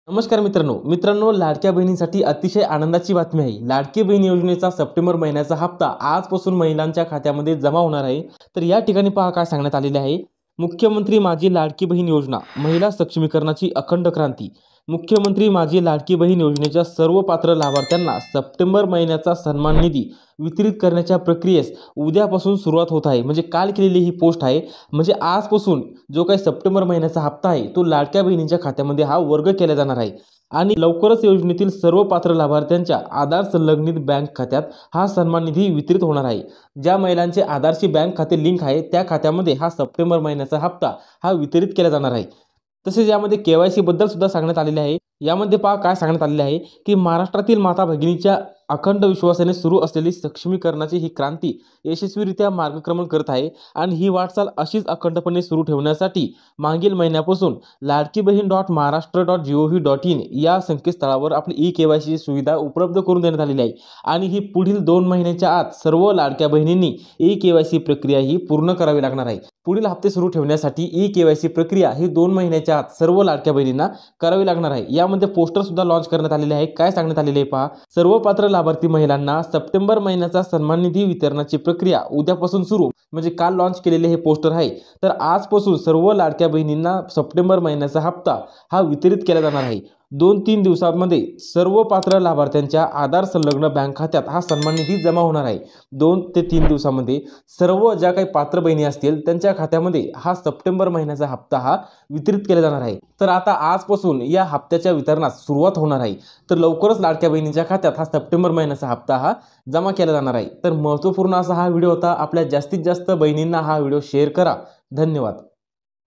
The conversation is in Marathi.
नमस्कार मित्रांनो लाडक्या बहिणींसाठी अतिशय आनंदाची बातमी आहे। लाडकी बहीण योजनेचा सप्टेंबर महिन्याचा हप्ता आजपासून महिलांच्या खात्यामध्ये जमा होणार आहे। तर या ठिकाणी पहा काय सांगण्यात आलेले आहे। मुख्यमंत्री माझी लाडकी बहीण योजना, महिला सक्षमीकरणाची अखंड क्रांती। मुख्यमंत्री माझी लाडकी बहीण योजनेच्या सर्व पात्र लाभार्थ्यांना सप्टेंबर महिन्याचा सन्मान निधी वितरित करण्याच्या प्रक्रियेस उद्यापासून सुरुवात होत आहे। म्हणजे काल केलेली ही पोस्ट आहे। म्हणजे आजपासून जो काही सप्टेंबर महिन्याचा हप्ता आहे तो लाडक्या बहिणींच्या खात्यामध्ये हा वर्ग केला जाणार आहे आणि लवकरच योजनेतील सर्व पात्र लाभार्थ्यांच्या आधार संलग्नित बँक खात्यात हा सन्मान निधी वितरित होणार आहे। ज्या महिलांचे आधारशी बँक खाते लिंक आहे त्या खात्यामध्ये हा सप्टेंबर महिन्याचा हप्ता हा वितरित केला जाणार आहे। तसेच यामध्ये केवायसी बद्दल सुद्धा सांगण्यात आलेले आहे। यामध्ये पहा काय सांगण्यात आलेले आहे की महाराष्ट्रातील माता भगिनीच्या अखंड विश्वासाने सुरू असलेली सक्षमीकरणाची ही क्रांती यशस्वीरित्या मार्गक्रमण करत आहे आणि ही वाटचाल अशीच अखंडपणे सुरू ठेवण्यासाठी मागील महिन्यापासून ladkibhin.maharashtra.gov.in या संकेतस्थळावर आपली ई-केवायसी सुविधा उपलब्ध करून देण्यात आलेली आहे आणि ही पुढील 2 महिन्यांच्या आत सर्व लाडक्या बहिणींनी ई-केवायसी प्रक्रिया ही पूर्ण करावी लागणार आहे। पुढील हप्ते सुरू ठेवण्यासाठी ई-केवायसी प्रक्रिया ही 2 महिन्यांच्या आत सर्व लाडक्या बहिणींना करावी लागणार आहे। यामध्ये पोस्टर सुद्धा लॉन्च करण्यात आलेले आहे। काय सांगण्यात आलेले आहे पहा, सर्व पात्र लाभार्थी महिलांना सप्टेंबर महिन्याचा सन्मान निधी वितरणाची प्रक्रिया उद्यापासून सुरू। म्हणजे काल लॉन्च केलेले हे पोस्टर आहे। तर आजपासून सर्व लाडक्या बहिणींना सप्टेंबर महिन्याचा हप्ता हा वितरित केला जाणार आहे। 2-3 दिवसांमध्ये सर्व पात्र लाभार्थ्यांच्या आधार संलग्न बँक खात्यात हा सन्मान निधी जमा होणार आहे। 2 ते 3 दिवसांमध्ये सर्व ज्या काही पात्र बहिणी असतील त्यांच्या खात्यामध्ये हा सप्टेंबर महिन्याचा हप्ता हा वितरित केला जाणार आहे। तर आता आजपासून या हप्त्याच्या वितरणास सुरुवात होणार आहे। तर लवकरच लाडक्या बहिणींच्या खात्यात हा सप्टेंबर महिन्याचा हप्ता हा जमा केला जाणार आहे। तर महत्त्वपूर्ण असा हा व्हिडिओ होता। आपल्या जास्तीत जास्त बहिणींना हा व्हिडिओ शेअर करा। धन्यवाद।